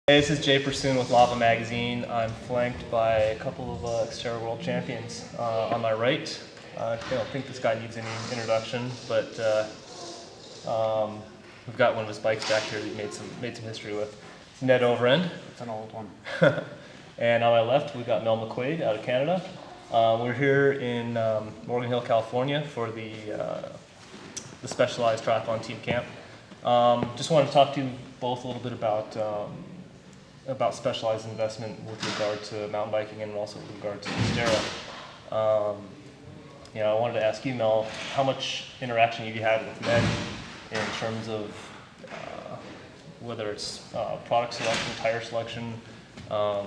Hey, this is Jay Pursoon with Lava Magazine. I'm flanked by a couple of Xterra World Champions on my right. I don't think this guy needs any introduction, but we've got one of his bikes back here that he made some history with. It's Ned Overend. It's an old one. And on my left, we've got Mel McQuaid out of Canada. We're here in Morgan Hill, California for the Specialized Triathlon Team Camp. Just wanted to talk to you both a little bit about Specialized investment with regard to mountain biking and also with regard to Xterra. I wanted to ask you, Mel, how much interaction have you had with Ned in terms of whether it's product selection, tire selection? The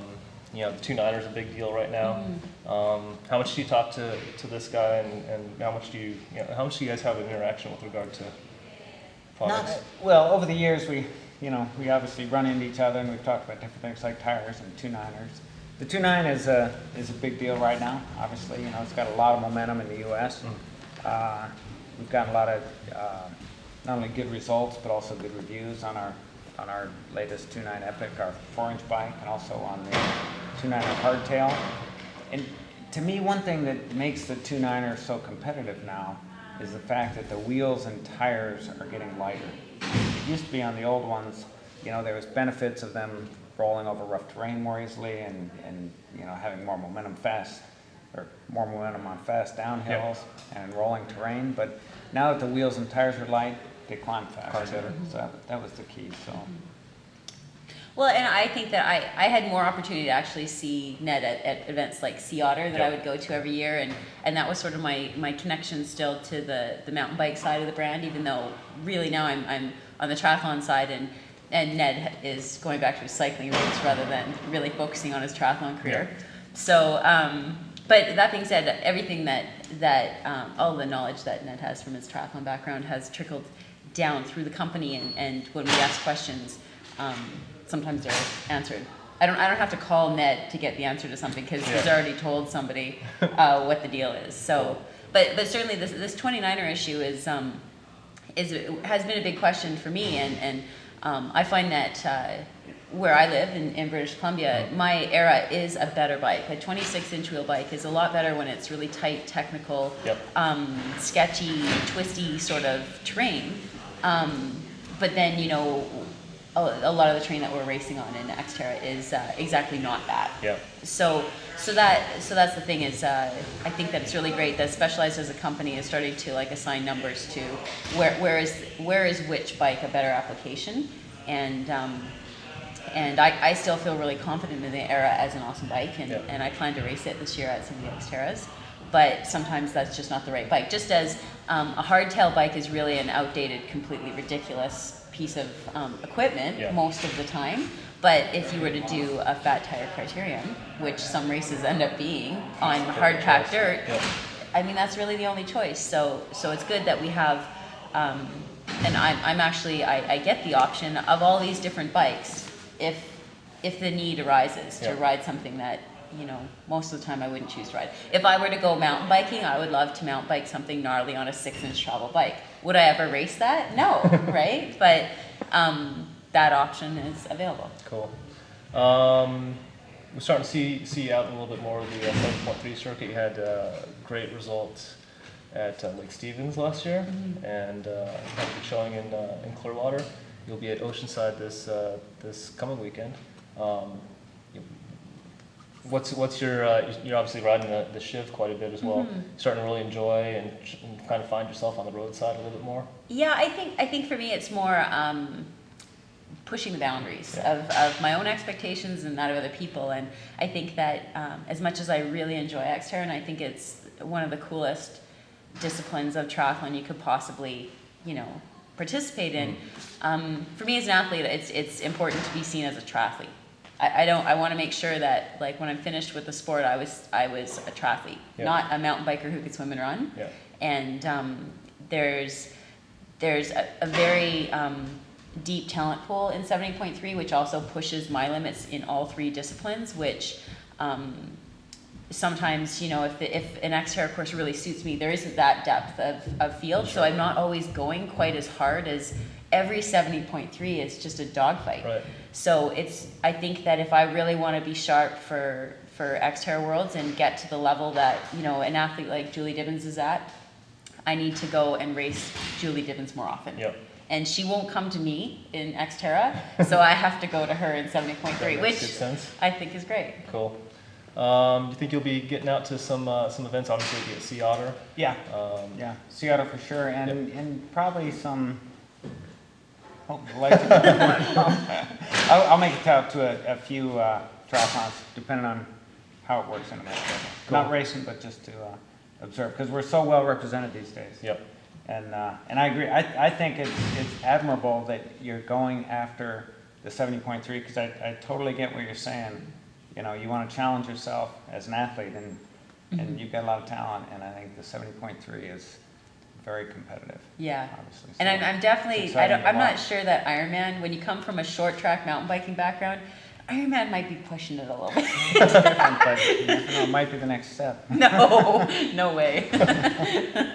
2.9er is a big deal right now. How much do you talk to this guy, and how much do you guys have an interaction with regard to products? Well, over the years we obviously run into each other, and we've talked about different things like tires and 2.9ers. The 2.9 is a big deal right now. Obviously, it's got a lot of momentum in the U.S. We've gotten a lot of not only good results but also good reviews on our latest 2.9 Epic, our 4-inch bike, and also on the 2.9er hardtail. And to me, one thing that makes the 2.9er so competitive now is the fact that the wheels and tires are getting lighter. It used to be on the old ones, there was benefits of them rolling over rough terrain more easily and having more momentum on fast downhills and rolling terrain. But now that the wheels and tires are light, they climb faster. So that was the key. So. Well, and I think that I had more opportunity to actually see Ned at events like Sea Otter that I would go to every year, and that was sort of my connection still to the mountain bike side of the brand, even though really now I'm on the triathlon side, and Ned is going back to his cycling roots rather than really focusing on his triathlon career. Yeah. So, but that being said, everything that all the knowledge that Ned has from his triathlon background has trickled down through the company, and when we ask questions, sometimes they're answered. I don't have to call Ned to get the answer to something because he's already told somebody what the deal is. So, but certainly this 29er issue has been a big question for me, and I find that where I live in British Columbia, my era is a better bike. A 26-inch wheel bike is a lot better when it's really tight, technical, sketchy, twisty sort of terrain. But then a lot of the terrain that we're racing on in Xterra is exactly not that. Yeah. So that's the thing is I think that it's really great that Specialized as a company is starting to assign numbers to where is which bike a better application, and I still feel really confident in the Era as an awesome bike, and I plan to race it this year at some of the Xterras. But sometimes that's just not the right bike. Just as a hardtail bike is really an outdated, completely ridiculous piece of equipment most of the time. But if you were to do a fat tire criterium, which some races end up being on hard packed dirt, I mean that's really the only choice. So it's good that we have, and I'm actually I get the option of all these different bikes if the need arises to ride something that most of the time I wouldn't choose to ride. If I were to go mountain biking, I would love to mountain bike something gnarly on a 6-inch travel bike. Would I ever race that? No, right? But that option is available. Cool. We're starting to see you out a little bit more of the 7.3 circuit. You had great results at Lake Stevens last year, and had a good showing in Clearwater. You'll be at Oceanside this coming weekend. What's your you're obviously riding the Shiv quite a bit as well. Starting to really enjoy and kind of find yourself on the road side a little bit more. Yeah, I think for me it's more pushing the boundaries of my own expectations and that of other people. And I think that as much as I really enjoy Xterra, and I think it's one of the coolest disciplines of triathlon you could possibly participate in. For me as an athlete, it's important to be seen as a triathlete. I want to make sure that when I'm finished with the sport, I was a triathlete, not a mountain biker who could swim and run. Yeah. And there's a very deep talent pool in 70.3, which also pushes my limits in all three disciplines, which sometimes, if an Xterra course really suits me, there isn't that depth of field, so I'm not always going quite as hard as every 70.3 is just a dogfight. Right. So I think that if I really want to be sharp for Xterra Worlds and get to the level that, you know, an athlete like Julie Dibbins is at, I need to go and race Julie Dibbins more often. Yep. And she won't come to me in Xterra, so I have to go to her in 70.3, which good sense. I think is great. Cool. Do you think you'll be getting out to some events? Obviously, you'll be at Sea Otter. Yeah, yeah, Sea Otter for sure, and probably some. Oh, I'll make it out to a few triathlons, depending on how it works in America. Cool. Not racing, but just to observe, because we're so well represented these days. Yep. And I agree. I think it's admirable that you're going after the 70.3, because I totally get what you're saying. You know, you want to challenge yourself as an athlete, and you've got a lot of talent, and I think the 70.3 is very competitive. Yeah, obviously. So and I'm definitely, exciting to I'm not watch. sure that Ironman, when you come from a short track mountain biking background, Ironman might be pushing it a little bit. Different, but you know, it might be the next step. No, no way.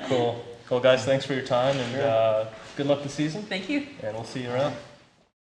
Cool. Cool, guys. Thanks for your time, and Sure. good luck this season. Thank you. And we'll see you around.